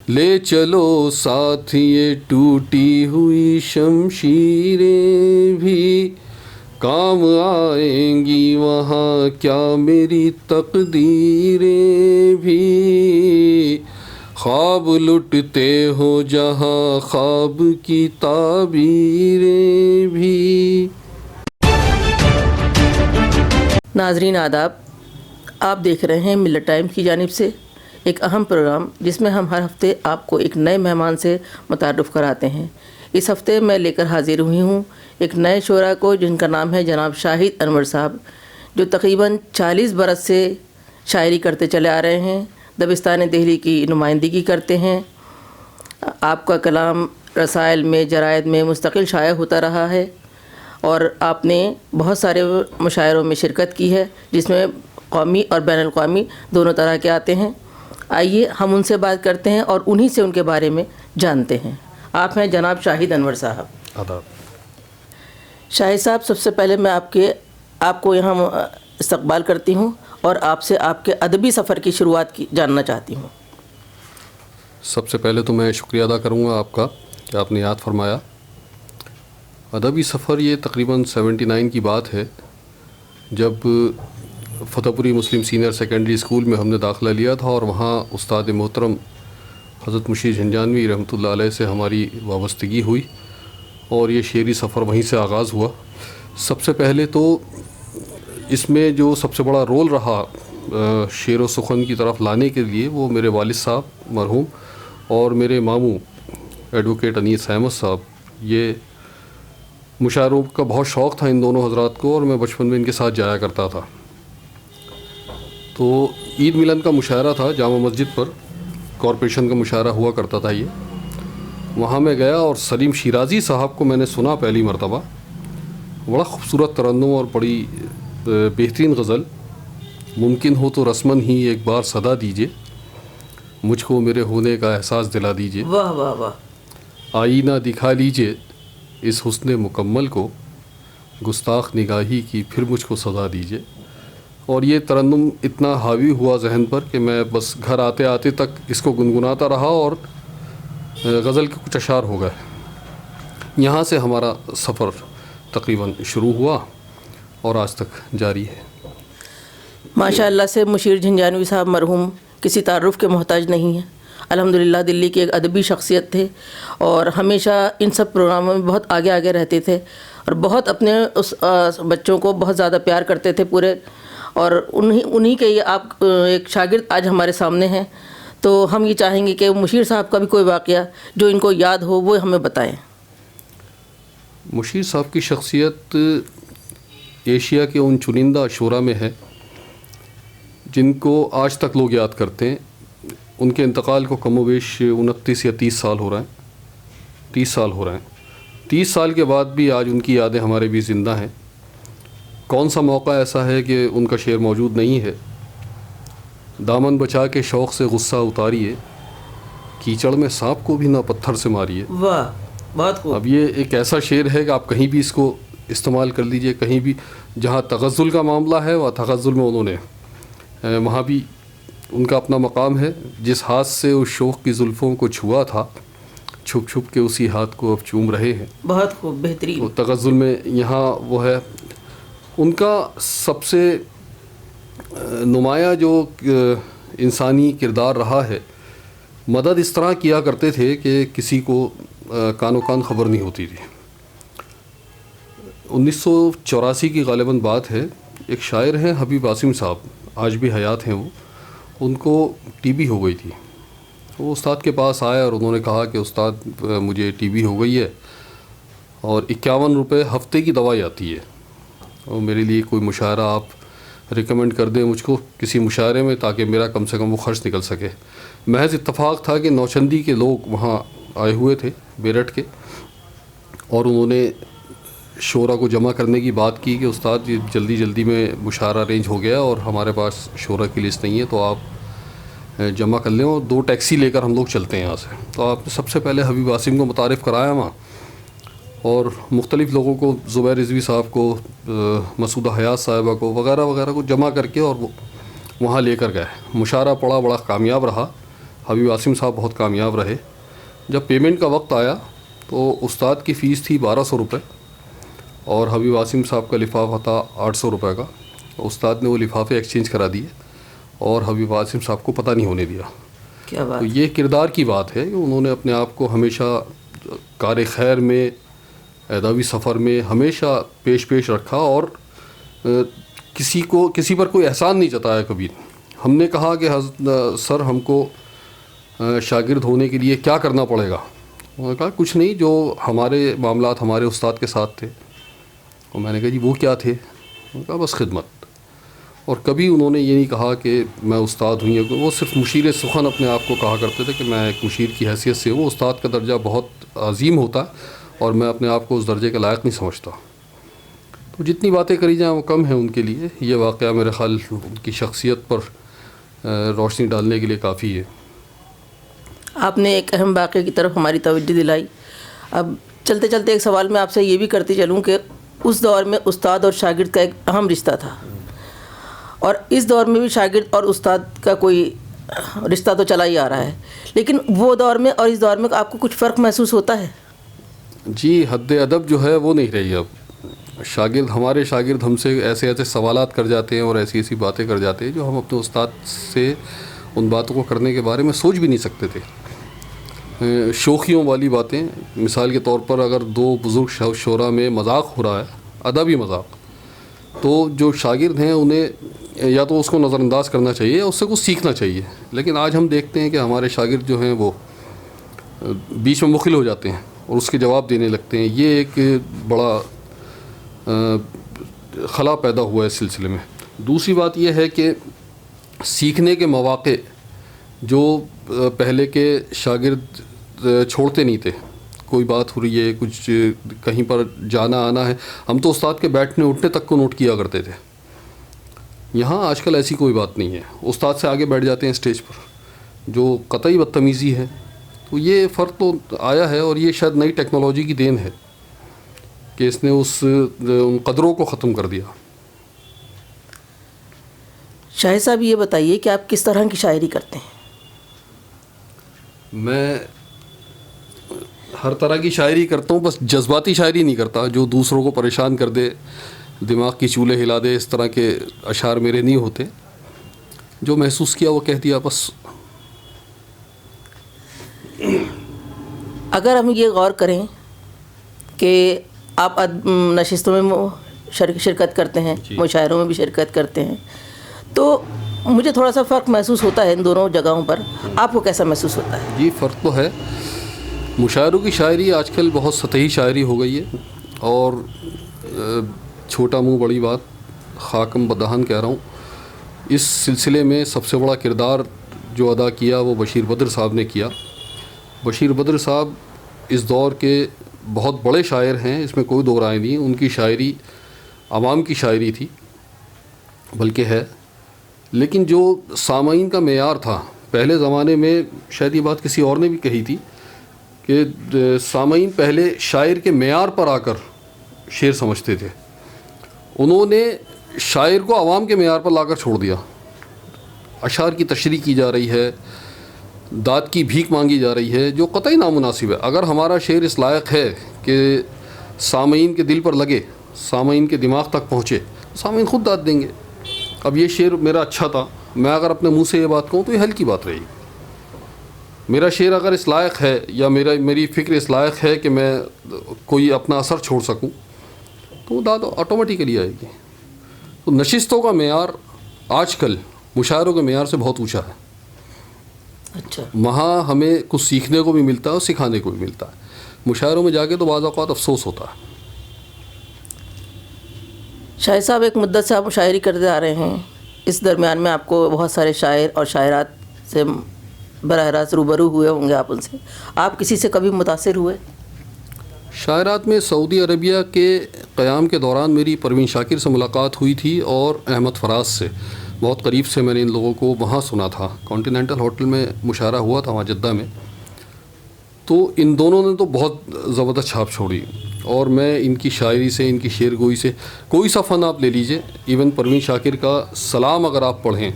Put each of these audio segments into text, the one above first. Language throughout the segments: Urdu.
لے چلو ساتھ یہ ٹوٹی ہوئی شمشیریں بھی کام آئیں گی وہاں کیا میری تقدیریں بھی خواب لٹتے ہو جہاں خواب کی تعبیریں بھی. ناظرین آداب، آپ دیکھ رہے ہیں ملت ٹائمز کی جانب سے ایک اہم پروگرام جس میں ہم ہر ہفتے آپ کو ایک نئے مہمان سے متعارف کراتے ہیں. اس ہفتے میں لے کر حاضر ہوئی ہوں ایک نئے شعراء کو جن کا نام ہے جناب شاہد انور صاحب، جو تقریباً 40 برس سے شاعری کرتے چلے آ رہے ہیں. دبستان دہلی کی نمائندگی کرتے ہیں. آپ کا کلام رسائل میں، جرائد میں مستقل شائع ہوتا رہا ہے اور آپ نے بہت سارے مشاعروں میں شرکت کی ہے جس میں قومی اور بین الاقوامی دونوں طرح کے آتے ہیں. آئیے ہم ان سے بات کرتے ہیں اور انہی سے ان کے بارے میں جانتے ہیں. آپ ہیں جناب شاہد انور صاحب. آداب. شاہد صاحب، سب سے پہلے میں آپ کو یہاں استقبال کرتی ہوں اور آپ سے آپ کے ادبی سفر کی شروعات جاننا چاہتی ہوں. سب سے پہلے تو میں شکریہ ادا کروں گا آپ کا کہ آپ نے یاد فرمایا. ادبی سفر یہ تقریباً 79 کی بات ہے، جب فتح پوری مسلم سینئر سیکنڈری اسکول میں ہم نے داخلہ لیا تھا اور وہاں استاد محترم حضرت مشیر جھنجانوی رحمۃ اللہ علیہ سے ہماری وابستگی ہوئی اور یہ شعری سفر وہیں سے آغاز ہوا. سب سے پہلے تو اس میں جو سب سے بڑا رول رہا شعر و سخن کی طرف لانے کے لیے وہ میرے والد صاحب مرحوم اور میرے ماموں ایڈوکیٹ انیس احمد صاحب. یہ مشاعروں کا بہت شوق تھا ان دونوں حضرات کو اور میں بچپن میں ان کے ساتھ جایا کرتا تھا. تو عید ملن کا مشاعرہ تھا جامع مسجد پر، کارپوریشن کا مشاعرہ ہوا کرتا تھا یہ. وہاں میں گیا اور سلیم شیرازی صاحب کو میں نے سنا پہلی مرتبہ. بڑا خوبصورت ترنم اور بڑی بہترین غزل. ممکن ہو تو رسمن ہی ایک بار صدا دیجیے، مجھ کو میرے ہونے کا احساس دلا دیجیے. واہ واہ واہ. آئینہ دکھا لیجیے اس حسن مکمل کو، گستاخ نگاہی کی پھر مجھ کو سزا دیجیے. اور یہ ترنم اتنا حاوی ہوا ذہن پر کہ میں بس گھر آتے آتے تک اس کو گنگناتا رہا اور غزل کے کچھ اشعار ہو گئے. یہاں سے ہمارا سفر تقریباً شروع ہوا اور آج تک جاری ہے. ماشاء اللہ سے مشیر جھنجانوی صاحب مرحوم کسی تعارف کے محتاج نہیں ہیں. الحمدللہ دلی کے ایک ادبی شخصیت تھے اور ہمیشہ ان سب پروگراموں میں بہت آگے آگے رہتے تھے اور بہت اپنے اس بچوں کو بہت زیادہ پیار کرتے تھے پورے. اور انہی کے یہ آپ ایک شاگرد آج ہمارے سامنے ہیں. تو ہم یہ چاہیں گے کہ مشیر صاحب کا بھی کوئی واقعہ جو ان کو یاد ہو وہ ہمیں بتائیں. مشیر صاحب کی شخصیت ایشیا کے ان چنندہ شعراء میں ہے جن کو آج تک لوگ یاد کرتے ہیں. ان کے انتقال کو کم و بیش 29 یا 30 سال ہو رہے ہیں. 30 سال ہو رہے ہیں. 30 سال کے بعد بھی آج ان کی یادیں ہمارے بھی زندہ ہیں. کون سا موقع ایسا ہے کہ ان کا شعر موجود نہیں ہے؟ دامن بچا کے شوق سے غصہ اتاریے، کیچڑ میں سانپ کو بھی نہ پتھر سے ماریے. واہ، بہت خوب. اب یہ ایک ایسا شعر ہے کہ آپ کہیں بھی اس کو استعمال کر لیجئے. کہیں بھی جہاں تغزل کا معاملہ ہے وہ تغزل میں انہوں نے وہاں بھی ان کا اپنا مقام ہے. جس ہاتھ سے اس شوق کی زلفوں کو چھوا تھا، چھپ چھپ کے اسی ہاتھ کو اب چوم رہے ہیں. بہت خوب، بہترین. تو تغزل میں یہاں وہ ہے. ان کا سب سے نمایاں جو انسانی کردار رہا ہے، مدد اس طرح کیا کرتے تھے کہ کسی کو کان و کان خبر نہیں ہوتی تھی. 1984 کی غالباً بات ہے. ایک شاعر ہیں حبیب عاصم صاحب، آج بھی حیات ہیں وہ. ان کو ٹی بی ہو گئی تھی. وہ استاد کے پاس آئے اور انہوں نے کہا کہ استاد مجھے ٹی بی ہو گئی ہے اور 51 روپے ہفتے کی دوائی آتی ہے اور میرے لیے کوئی مشاعرہ آپ ریکمینڈ کر دیں مجھ کو کسی مشاعرے میں تاکہ میرا کم سے کم وہ خرچ نکل سکے. محض اتفاق تھا کہ نوچندی کے لوگ وہاں آئے ہوئے تھے بیرٹھ کے اور انہوں نے شعراء کو جمع کرنے کی بات کی کہ استاد یہ جلدی میں مشاعرہ ارینج ہو گیا اور ہمارے پاس شعراء کی لسٹ نہیں ہے تو آپ جمع کر لیں اور 2 ٹیکسی لے کر ہم لوگ چلتے ہیں یہاں سے. تو آپ نے سب سے پہلے حبیب عاصم کو متعارف کرایا وہاں اور مختلف لوگوں کو، زبیر رضوی صاحب کو، مسعودہ حیات صاحبہ کو وغیرہ وغیرہ کو جمع کر کے اور وہ وہاں لے کر گئے. مشاعرہ پڑا، بڑا کامیاب رہا. حبیب عاصم صاحب بہت کامیاب رہے. جب پیمنٹ کا وقت آیا تو استاد کی فیس تھی 1200 روپے اور حبیب عاصم صاحب کا لفافہ تھا 800 روپے کا. استاد نے وہ لفافے ایکسچینج کرا دیے اور حبیب عاصم صاحب کو پتہ نہیں ہونے دیا. کیا بات. تو یہ کردار کی بات ہے کہ انہوں نے اپنے آپ کو ہمیشہ کار خیر میں ادبی سفر میں ہمیشہ پیش رکھا اور کسی پر کوئی احسان نہیں جتایا کبھی. ہم نے کہا کہ سر ہم کو شاگرد ہونے کے لیے کیا کرنا پڑے گا؟ انہوں نے کہا کچھ نہیں، جو ہمارے معاملات ہمارے استاد کے ساتھ تھے. اور میں نے کہا جی وہ کیا تھے؟ انہوں نے کہا بس خدمت. اور کبھی انہوں نے یہ نہیں کہا کہ میں استاد ہوں یا وہ صرف مشیر سخن اپنے آپ کو کہا کرتے تھے کہ میں ایک مشیر کی حیثیت سے ہوں. استاد کا درجہ بہت عظیم ہوتا اور میں اپنے آپ کو اس درجے کے لائق نہیں سمجھتا. تو جتنی باتیں کری جائیں وہ کم ہیں ان کے لیے. یہ واقعہ میرے خیال ان کی شخصیت پر روشنی ڈالنے کے لیے کافی ہے. آپ نے ایک اہم واقعے کی طرف ہماری توجہ دلائی. اب چلتے چلتے ایک سوال میں آپ سے یہ بھی کرتی چلوں کہ اس دور میں استاد اور شاگرد کا ایک اہم رشتہ تھا اور اس دور میں بھی شاگرد اور استاد کا کوئی رشتہ تو چلا ہی آ رہا ہے، لیکن وہ دور میں اور اس دور میں آپ کو کچھ فرق محسوس ہوتا ہے؟ جی حد ادب جو ہے وہ نہیں رہی. اب ہمارے شاگرد ہم سے ایسے سوالات کر جاتے ہیں اور ایسی باتیں کر جاتے ہیں جو ہم اپنے استاد سے ان باتوں کو کرنے کے بارے میں سوچ بھی نہیں سکتے تھے. شوخیوں والی باتیں، مثال کے طور پر اگر دو بزرگ شعراء میں مذاق ہو رہا ہے، ادبی مذاق، تو جو شاگرد ہیں انہیں یا تو اس کو نظر انداز کرنا چاہیے یا اس سے کچھ سیکھنا چاہیے. لیکن آج ہم دیکھتے ہیں کہ ہمارے شاگرد جو ہیں وہ بیچ میں مخل ہو جاتے ہیں اور اس کے جواب دینے لگتے ہیں. یہ ایک بڑا خلا پیدا ہوا ہے اس سلسلے میں. دوسری بات یہ ہے کہ سیکھنے کے مواقع جو پہلے کے شاگرد چھوڑتے نہیں تھے. کوئی بات ہو رہی ہے، کچھ کہیں پر جانا آنا ہے، ہم تو استاد کے بیٹھنے اٹھنے تک کو نوٹ کیا کرتے تھے. یہاں آج کل ایسی کوئی بات نہیں ہے. استاد سے آگے بیٹھ جاتے ہیں اسٹیج پر، جو قطعی بدتمیزی ہے. تو یہ فرق تو آیا ہے اور یہ شاید نئی ٹیکنالوجی کی دین ہے کہ اس نے ان قدروں کو ختم کر دیا. شاہد صاحب یہ بتائیے کہ آپ کس طرح کی شاعری کرتے ہیں؟ میں ہر طرح کی شاعری کرتا ہوں، بس جذباتی شاعری نہیں کرتا جو دوسروں کو پریشان کر دے، دماغ کی چولہے ہلا دے. اس طرح کے اشعار میرے نہیں ہوتے. جو محسوس کیا وہ کہہ دیا بس. اگر ہم یہ غور کریں کہ آپ نشستوں میں شرکت کرتے ہیں، مشاعروں میں بھی شرکت کرتے ہیں، تو مجھے تھوڑا سا فرق محسوس ہوتا ہے ان دونوں جگہوں پر. آپ کو کیسا محسوس ہوتا ہے؟ جی فرق تو ہے. مشاعروں کی شاعری آج کل بہت سطحی شاعری ہو گئی ہے اور چھوٹا منہ بڑی بات، خاکم بدہن کہہ رہا ہوں. اس سلسلے میں سب سے بڑا کردار جو ادا کیا وہ بشیر بدر صاحب نے کیا. بشیر بدر صاحب اس دور کے بہت بڑے شاعر ہیں، اس میں کوئی دو رائے نہیں. ان کی شاعری عوام کی شاعری تھی بلکہ ہے، لیکن جو سامعین کا معیار تھا پہلے زمانے میں، شاید یہ بات کسی اور نے بھی کہی تھی کہ سامعین پہلے شاعر کے معیار پر آ کر شعر سمجھتے تھے. انہوں نے شاعر کو عوام کے معیار پر لا کر چھوڑ دیا. اشعار کی تشریح کی جا رہی ہے، داد کی بھیک مانگی جا رہی ہے، جو قطعی نامناسب ہے. اگر ہمارا شعر اس لائق ہے کہ سامعین کے دل پر لگے، سامعین کے دماغ تک پہنچے، سامعین خود داد دیں گے. اب یہ شعر میرا اچھا تھا، میں اگر اپنے منہ سے یہ بات کہوں تو یہ حل کی بات رہے گی. میرا شعر اگر اس لائق ہے یا میری فکر اس لائق ہے کہ میں کوئی اپنا اثر چھوڑ سکوں تو وہ داد آٹومیٹیکلی آئے گی. تو نشستوں کا معیار آج کل مشاعروں کے معیار سے بہت اونچا ہے. اچھا. وہاں ہمیں کچھ سیکھنے کو بھی ملتا ہے اور سکھانے کو بھی ملتا ہے. مشاعروں میں جا کے تو بعض اوقات افسوس ہوتا ہے. شاہد صاحب ایک مدت سے آپ شاعری کرتے آ رہے ہیں. اس درمیان میں آپ کو بہت سارے شاعر اور شاعرات سے براہ راست روبرو ہوئے ہوں گے. آپ ان سے آپ کسی سے کبھی متاثر ہوئے؟ شاعرات میں سعودی عربیہ کے قیام کے دوران میری پروین شاکر سے ملاقات ہوئی تھی اور احمد فراز سے. بہت قریب سے میں نے ان لوگوں کو وہاں سنا تھا. کانٹیننٹل ہوٹل میں مشاعرہ ہوا تھا وہاں جدہ میں. تو ان دونوں نے تو بہت زبردست چھاپ چھوڑی اور میں ان کی شاعری سے، ان کی شعر گوئی سے، کوئی سا فن آپ لے لیجئے، ایون پروین شاکر کا سلام اگر آپ پڑھیں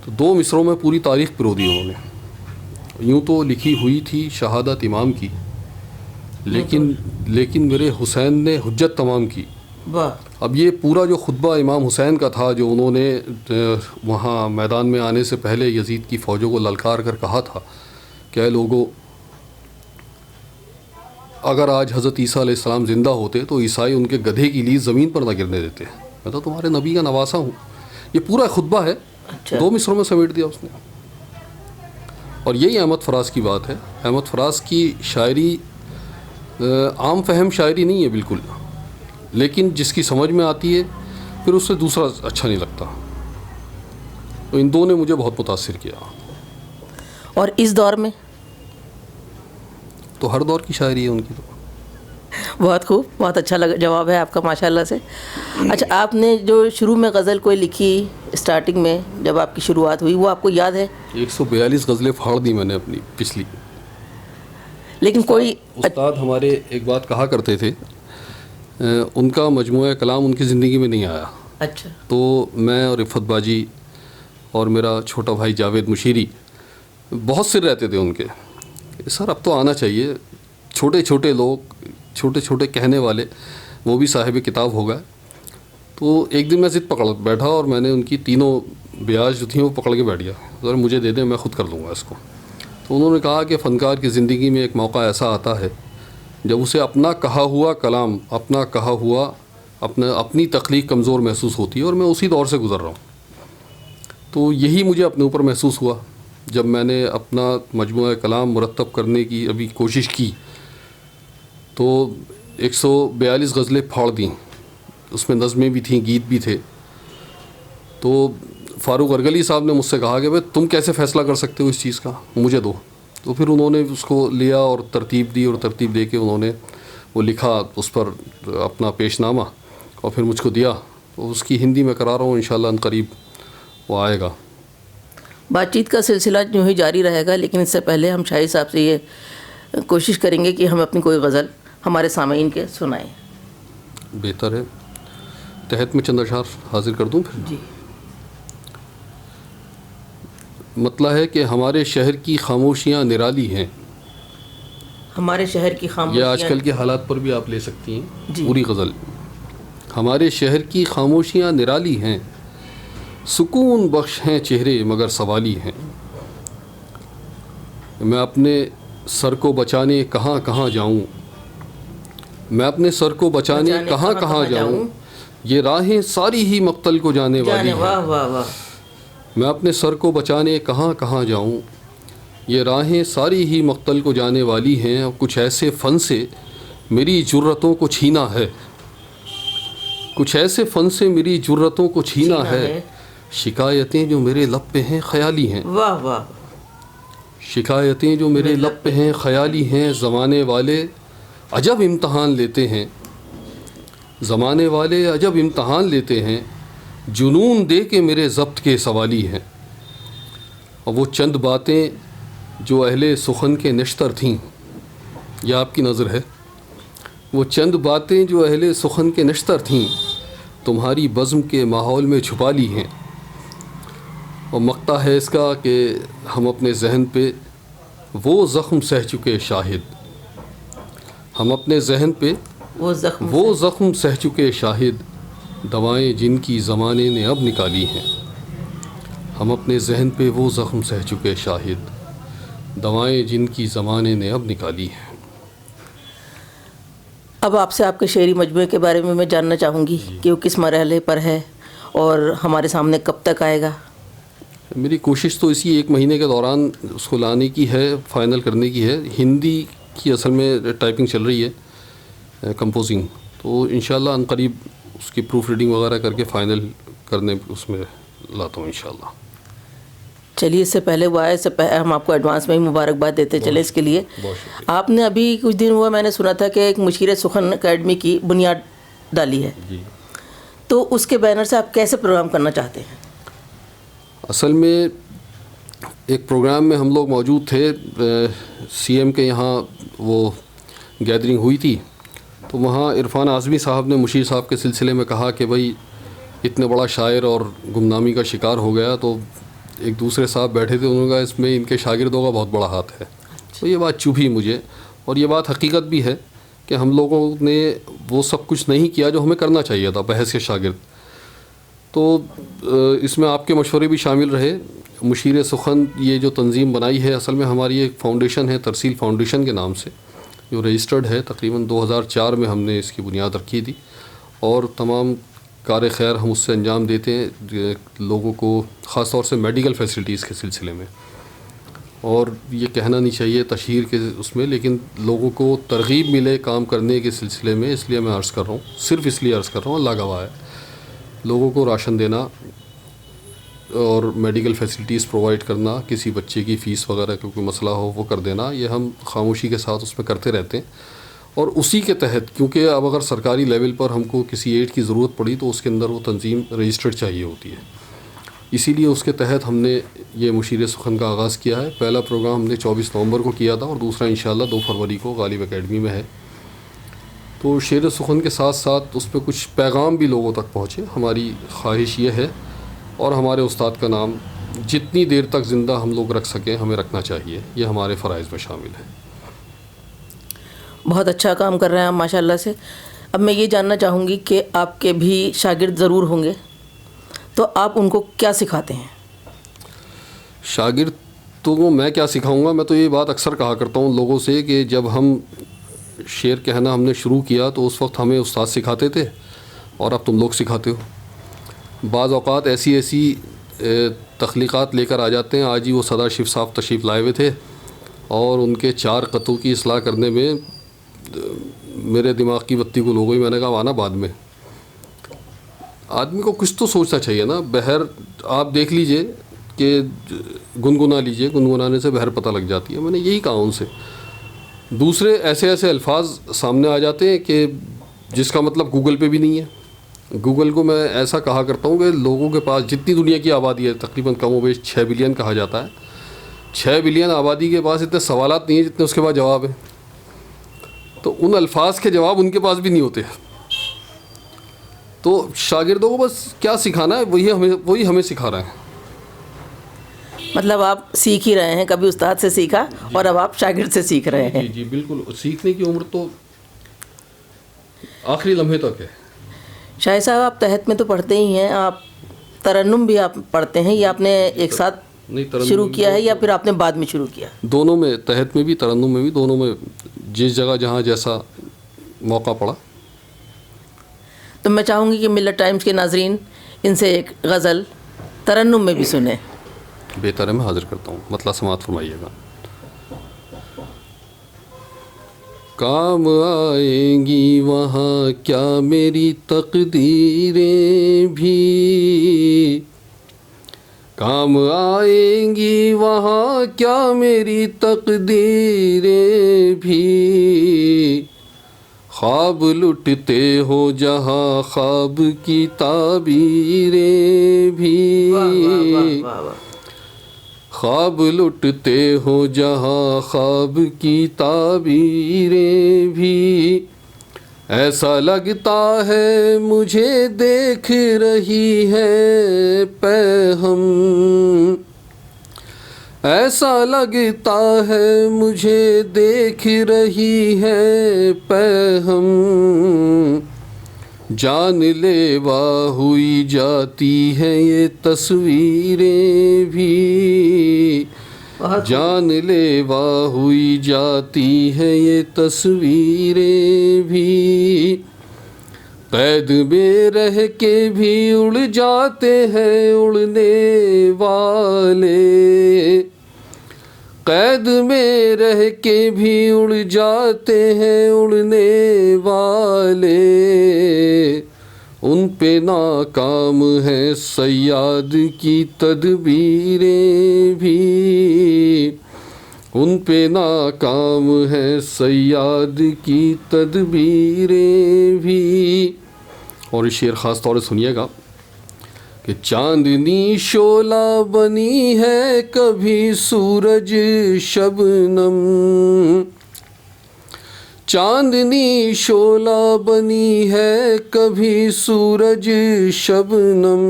تو 2 مصروں میں پوری تاریخ پرو دی انہوں نے. یوں تو لکھی ہوئی تھی شہادت امام کی، لیکن میرے حسین نے حجت تمام کی. واہ. اب یہ پورا جو خطبہ امام حسین کا تھا جو انہوں نے وہاں میدان میں آنے سے پہلے یزید کی فوجوں کو للکار کر کہا تھا کہ اے لوگوں، اگر آج حضرت عیسیٰ علیہ السلام زندہ ہوتے تو عیسائی ان کے گدھے کی لیز زمین پر نہ گرنے دیتے. میں تو تمہارے نبی کا نواسا ہوں. یہ پورا خطبہ ہے، 2 مصروں میں سمیٹ دیا اس نے. اور یہی احمد فراز کی بات ہے. احمد فراز کی شاعری عام فہم شاعری نہیں ہے بالکل، لیکن جس کی سمجھ میں آتی ہے پھر اس سے دوسرا اچھا نہیں لگتا. تو ان دو نے مجھے بہت متاثر کیا. اور اس دور میں تو ہر دور کی شاعری ہے ان کی. تو بہت خوب، بہت اچھا جواب ہے آپ کا ماشاءاللہ سے. اچھا، آپ نے جو شروع میں غزل کوئی لکھی اسٹارٹنگ میں جب آپ کی شروعات ہوئی، وہ آپ کو یاد ہے؟ 142 غزلیں پھاڑ دی میں نے اپنی پچھلی. لیکن کوئی استاد ہمارے ایک بات کہا کرتے تھے، ان کا مجموعہ کلام ان کی زندگی میں نہیں آیا. اچھا. تو میں اور رفت باجی اور میرا چھوٹا بھائی جاوید مشیری بہت سر رہتے تھے ان کے، سر اب تو آنا چاہیے. چھوٹے چھوٹے لوگ، چھوٹے چھوٹے کہنے والے، وہ بھی صاحب کتاب ہو گئے. تو ایک دن میں ضد پکڑ بیٹھا اور میں نے ان کی تینوں بیاج جو تھیں وہ پکڑ کے بیٹھ گیا. ذرا مجھے دے دیں، میں خود کر لوں گا اس کو. تو انہوں نے کہا کہ فنکار کی زندگی میں ایک موقع ایسا آتا ہے جب اسے اپنا کہا ہوا کلام، اپنا کہا ہوا اپنی تخلیق کمزور محسوس ہوتی ہے، اور میں اسی دور سے گزر رہا ہوں. تو یہی مجھے اپنے اوپر محسوس ہوا جب میں نے اپنا مجموعہ کلام مرتب کرنے کی ابھی کوشش کی. تو 142 غزلیں پھاڑ دیں. اس میں نظمیں بھی تھیں، گیت بھی تھے. تو فاروق ارگلی صاحب نے مجھ سے کہا کہ بھائی تم کیسے فیصلہ کر سکتے ہو اس چیز کا، مجھے دو. تو پھر انہوں نے اس کو لیا اور ترتیب دی، اور ترتیب دے کے انہوں نے وہ لکھا اس پر اپنا پیش نامہ، اور پھر مجھ کو دیا. تو اس کی ہندی میں کرا رہا ہوں، انشاءاللہ ان قریب وہ آئے گا. بات چیت کا سلسلہ جو ہی جاری رہے گا، لیکن اس سے پہلے ہم شاہد صاحب سے یہ کوشش کریں گے کہ ہم اپنی کوئی غزل ہمارے سامعین کے سنائیں. بہتر ہے. تحت میں چند اشعار حاضر کر دوں پھر. جی. مطلع ہے کہ ہمارے شہر کی خاموشیاں نرالی ہیں. ہمارے شہر کی خاموشیاں، یہ آج کل کے حالات پر بھی آپ لے سکتی ہیں. جی. پوری غزل. ہمارے شہر کی خاموشیاں نرالی ہیں، سکون بخش ہیں چہرے مگر سوالی ہیں. میں اپنے سر کو بچانے کہاں کہاں جاؤں، میں اپنے سر کو بچانے کہاں کہاں جاؤں، یہ راہیں ساری ہی مقتل کو جانے والی ہیں. واہ واہ واہ. میں اپنے سر کو بچانے کہاں کہاں جاؤں، یہ راہیں ساری ہی مقتل کو جانے والی ہیں. اور کچھ ایسے فن سے میری جرتوں کو چھینا ہے، کچھ ایسے فن سے میری جرتوں کو چھینا ہے. شکایتیں جو میرے لب پہ ہیں خیالی ہیں. واہ واہ. شکایتیں جو میرے لب پہ ہیں خیالی ہیں. زمانے والے عجب امتحان لیتے ہیں، زمانے والے عجب امتحان لیتے ہیں. جنون دے کے میرے ضبط کے سوالی ہیں. اور وہ چند باتیں جو اہل سخن کے نشتر تھیں، یہ آپ کی نظر ہے، وہ چند باتیں جو اہل سخن کے نشتر تھیں تمہاری بزم کے ماحول میں چھپا لی ہیں. اور مقطع ہے اس کا کہ ہم اپنے ذہن پہ وہ زخم سہ چکے شاہد، ہم اپنے ذہن پہ وہ زخم سہ چکے شاہد، دوائیں جن کی زمانے نے اب نکالی ہیں. ہم اپنے ذہن پہ وہ زخم سہ چکے شاہد، دوائیں جن کی زمانے نے اب نکالی ہیں. اب آپ سے آپ کے شعری مجموعے کے بارے میں جاننا چاہوں گی کہ وہ کس مرحلے پر ہے اور ہمارے سامنے کب تک آئے گا. میری کوشش تو اسی 1 مہینے کے دوران اس کو لانے کی ہے، فائنل کرنے کی ہے. ہندی کی اصل میں ٹائپنگ چل رہی ہے، کمپوزنگ. تو انشاءاللہ ان قریب اس کی پروف ریڈنگ وغیرہ کر کے فائنل کرنے اس میں لاتا ہوں انشاءاللہ. چلیے، اس سے پہلے وہ آئے، اس سے پہلے ہم آپ کو ایڈوانس میں ہی مبارکباد دیتے چلے اس کے لیے. آپ نے ابھی کچھ دن ہوا میں نے سنا تھا کہ ایک مشیر سخن اکیڈمی کی بنیاد ڈالی ہے. جی. تو اس کے بینر سے آپ کیسے پروگرام کرنا چاہتے ہیں؟ اصل میں ایک پروگرام میں ہم لوگ موجود تھے، سی ایم کے یہاں وہ گیدرنگ ہوئی تھی. تو وہاں عرفان اعظمی صاحب نے مشیر صاحب کے سلسلے میں کہا کہ بھائی اتنے بڑا شاعر اور گمنامی کا شکار ہو گیا، تو ایک دوسرے صاحب بیٹھے تھے, انہوں نے کہا اس میں ان کے شاگردوں کا بہت بڑا ہاتھ ہے. تو یہ بات چبھی مجھے, اور یہ بات حقیقت بھی ہے کہ ہم لوگوں نے وہ سب کچھ نہیں کیا جو ہمیں کرنا چاہیے تھا بحیث کے شاگرد. تو اس میں آپ کے مشورے بھی شامل رہے. مشیر سخن یہ جو تنظیم بنائی ہے, اصل میں ہماری ایک فاؤنڈیشن ہے ترسیل فاؤنڈیشن کے نام سے, جو رجسٹرڈ ہے. تقریباً 2004 میں ہم نے اس کی بنیاد رکھی تھی, اور تمام کار خیر ہم اس سے انجام دیتے ہیں لوگوں کو, خاص طور سے میڈیکل فیسلٹیز کے سلسلے میں. اور یہ کہنا نہیں چاہیے تشہیر کے اس میں, لیکن لوگوں کو ترغیب ملے کام کرنے کے سلسلے میں, اس لیے میں عرض کر رہا ہوں, صرف اس لیے عرض کر رہا ہوں, اللہ گواہ ہے. لوگوں کو راشن دینا اور میڈیکل فیسلٹیز پرووائڈ کرنا, کسی بچے کی فیس وغیرہ کا کوئی مسئلہ ہو وہ کر دینا, یہ ہم خاموشی کے ساتھ اس میں کرتے رہتے ہیں. اور اسی کے تحت, کیونکہ اب اگر سرکاری لیول پر ہم کو کسی ایڈ کی ضرورت پڑی تو اس کے اندر وہ تنظیم رجسٹرڈ چاہیے ہوتی ہے, اسی لیے اس کے تحت ہم نے یہ مشیر سخن کا آغاز کیا ہے. پہلا پروگرام ہم نے 24 نومبر کو کیا تھا, اور دوسرا انشاءاللہ 2 فروری کو غالب اکیڈمی میں ہے. تو شعر سخن کے ساتھ ساتھ اس پہ کچھ پیغام بھی لوگوں تک پہنچے, ہماری خواہش یہ ہے, اور ہمارے استاد کا نام جتنی دیر تک زندہ ہم لوگ رکھ سکیں ہمیں رکھنا چاہیے, یہ ہمارے فرائض میں شامل ہے. بہت اچھا کام کر رہے ہیں آپ ماشاء اللہ سے. اب میں یہ جاننا چاہوں گی کہ آپ کے بھی شاگرد ضرور ہوں گے, تو آپ ان کو کیا سکھاتے ہیں؟ شاگرد تو میں کیا سکھاؤں گا, میں تو یہ بات اکثر کہا کرتا ہوں لوگوں سے کہ جب ہم شعر کہنا ہم نے شروع کیا تو اس وقت ہمیں استاد سکھاتے تھے, اور اب تم لوگ سکھاتے ہو. بعض اوقات ایسی تخلیقات لے کر آ جاتے ہیں. آج ہی وہ سدا شیف صاحب تشریف لائے ہوئے تھے, اور ان کے 4 قطعوں کی اصلاح کرنے میں میرے دماغ کی بتی گل ہو گئی. میں نے کہا آنا بعد میں, آدمی کو کچھ تو سوچنا چاہیے نا. بہر آپ دیکھ لیجئے کہ گنگنا لیجئے, گنگنانے سے بہر پتہ لگ جاتی ہے. میں نے یہی کہا ان سے. دوسرے ایسے الفاظ سامنے آ جاتے ہیں کہ جس کا مطلب گوگل پہ بھی نہیں ہے. گوگل کو میں ایسا کہا کرتا ہوں کہ لوگوں کے پاس جتنی دنیا کی آبادی ہے, تقریباً کم و بیش 6 بلین کہا جاتا ہے, 6 بلین آبادی کے پاس اتنے سوالات نہیں ہیں جتنے اس کے پاس جواب ہیں. تو ان الفاظ کے جواب ان کے پاس بھی نہیں ہوتے. تو شاگردوں کو بس کیا سکھانا ہے, وہی ہمیں سکھا رہے ہیں. مطلب آپ سیکھ ہی رہے ہیں, کبھی استاد سے سیکھا اور اب آپ شاگرد سے سیکھ رہے ہیں. جی بالکل, سیکھنے کی عمر تو آخری لمحے تک ہے. شاہد صاحب آپ تحت میں تو پڑھتے ہی ہیں, آپ ترنم بھی آپ پڑھتے ہیں, یا آپ نے ایک ساتھ شروع کیا ہے یا پھر آپ نے بعد میں شروع کیا؟ دونوں میں, تحت میں بھی ترنم میں بھی, دونوں میں جس جگہ جہاں جیسا موقع پڑا. تو میں چاہوں گی کہ ملت ٹائمز کے ناظرین ان سے ایک غزل ترنم میں بھی سنیں. بہتر ہے, میں حاضر کرتا ہوں, مطلع سماعت فرمائیے گا. کام آئیں گی وہاں کیا میری تقدیریں بھی, کام آئیں گی وہاں کیا میری تقدیریں بھی, خواب لٹتے ہو جہاں خواب کی تعبیریں بھی, خواب لٹتے ہو جہاں خواب کی تعبیریں بھی, ایسا لگتا ہے مجھے دیکھ رہی ہے پیہم, ایسا لگتا ہے مجھے دیکھ رہی ہے پیہم, جان لیوا ہوئی جاتی ہیں یہ تصویریں بھی, جان لیوا ہوئی جاتی ہیں یہ تصویریں بھی, قید میں رہ کے بھی اڑ جاتے ہیں اڑنے والے, قید میں رہ کے بھی اڑ جاتے ہیں اڑنے والے, ان پہ ناکام ہیں صیاد کی تدبیریں بھی, ان پہ ناکام ہیں صیاد کی تدبیریں بھی. اور یہ شعر خاص طور سے سنیے گا کہ چاندنی شعلہ بنی ہے کبھی سورج شبنم, چاندنی شعلہ بنی ہے کبھی سورج شبنم,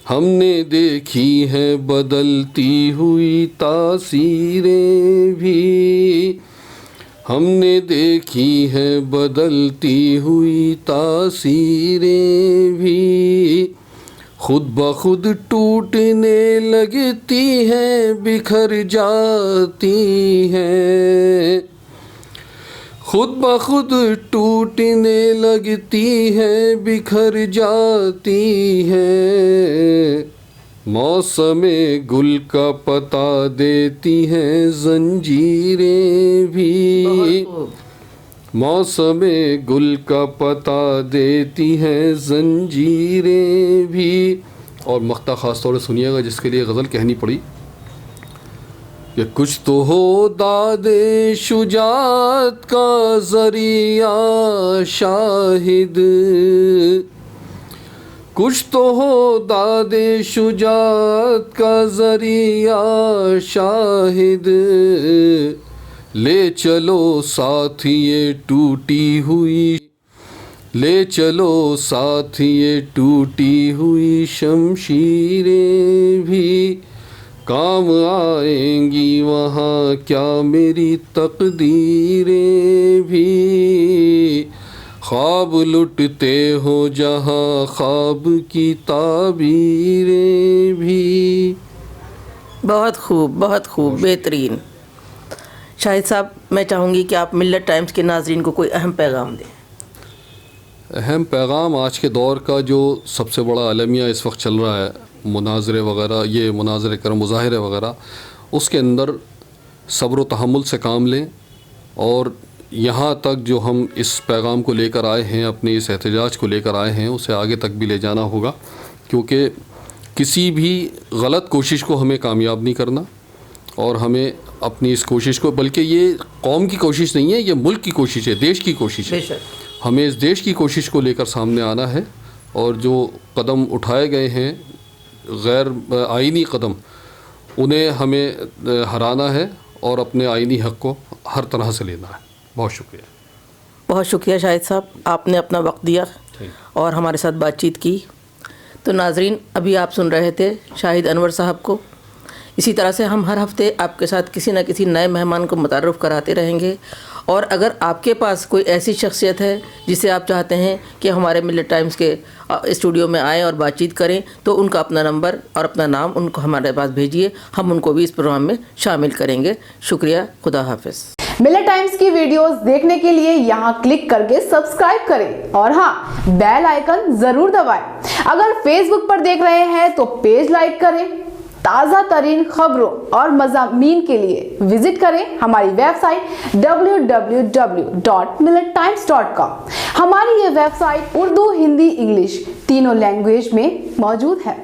ہم نے دیکھی ہیں بدلتی ہوئی تاثیریں بھی، ہم نے دیکھی ہیں بدلتی ہوئی تاثیریں بھی، خود بخود ٹوٹنے لگتی ہیں بکھر جاتی ہیں، خود بخود ٹوٹنے لگتی ہیں بکھر جاتی ہیں، موسم گل کا پتہ دیتی ہیں زنجیریں بھی، موسم گل کا پتہ دیتی ہیں زنجیریں بھی۔ اور مقطع خاص طور سے سنیے گا جس کے لیے غزل کہنی پڑی کہ کچھ تو ہو داد شجاعت کا ذریعہ شاہد، کچھ تو ہو داد شجاعت کا ذریعہ شاہد، لے چلو ساتھ یہ ٹوٹی ہوئی، لے چلو ساتھ یہ ٹوٹی ہوئی شمشیریں بھی، کام آئیں گی وہاں کیا میری تقدیریں بھی، خواب لٹتے ہو جہاں خواب کی تعبیریں بھی۔ بہت خوب، بہترین۔ شاہد صاحب، میں چاہوں گی کہ آپ ملت ٹائمز کے ناظرین کو کوئی اہم پیغام دیں۔ اہم پیغام آج کے دور کا جو سب سے بڑا المیہ اس وقت چل رہا ہے، مناظرے وغیرہ، یہ مناظرے کرم مظاہرے وغیرہ، اس کے اندر صبر و تحمل سے کام لیں، اور یہاں تک جو ہم اس پیغام کو لے کر آئے ہیں، اپنے اس احتجاج کو لے کر آئے ہیں، اسے آگے تک بھی لے جانا ہوگا، کیونکہ کسی بھی غلط کوشش کو ہمیں کامیاب نہیں کرنا، اور ہمیں اپنی اس کوشش کو، بلکہ یہ قوم کی کوشش نہیں ہے، یہ ملک کی کوشش ہے، دیش کی کوشش ہے، ہمیں اس دیش کی کوشش کو لے کر سامنے آنا ہے، اور جو قدم اٹھائے گئے ہیں غیر آئینی قدم، انہیں ہمیں ہرانا ہے اور اپنے آئینی حق کو ہر طرح سے لینا ہے۔ بہت شکریہ۔ بہت شکریہ شاہد صاحب، آپ نے اپنا وقت دیا اور ہمارے ساتھ بات چیت کی۔ تو ناظرین، ابھی آپ سن رہے تھے شاہد انور صاحب کو۔ اسی طرح سے ہم ہر ہفتے آپ کے ساتھ کسی نہ کسی نئے مہمان کو متعارف کراتے رہیں گے، اور اگر آپ کے پاس کوئی ایسی شخصیت ہے جسے آپ چاہتے ہیں کہ ہمارے ملت ٹائمز کے اسٹوڈیو میں آئیں اور بات چیت کریں، تو ان کا اپنا نمبر اور اپنا نام ان کو ہمارے پاس بھیجیے، ہم ان کو بھی اس پروگرام میں شامل کریں گے۔ شکریہ، خدا حافظ۔ ملت ٹائمز کی ویڈیوز دیکھنے کے لیے یہاں کلک کر کے سبسکرائب کریں، اور ہاں، بیل آئیکن ضرور دبائیں۔ اگر فیس بک پر دیکھ رہے ہیں تو پیج لائک کریں۔ تازہ ترین خبروں اور مضامین کے لیے وزٹ کریں ہماری ویب سائٹ www.millettimes.com۔ ہماری یہ website Urdu, Hindi, English تینوں لینگویج میں موجود ہے۔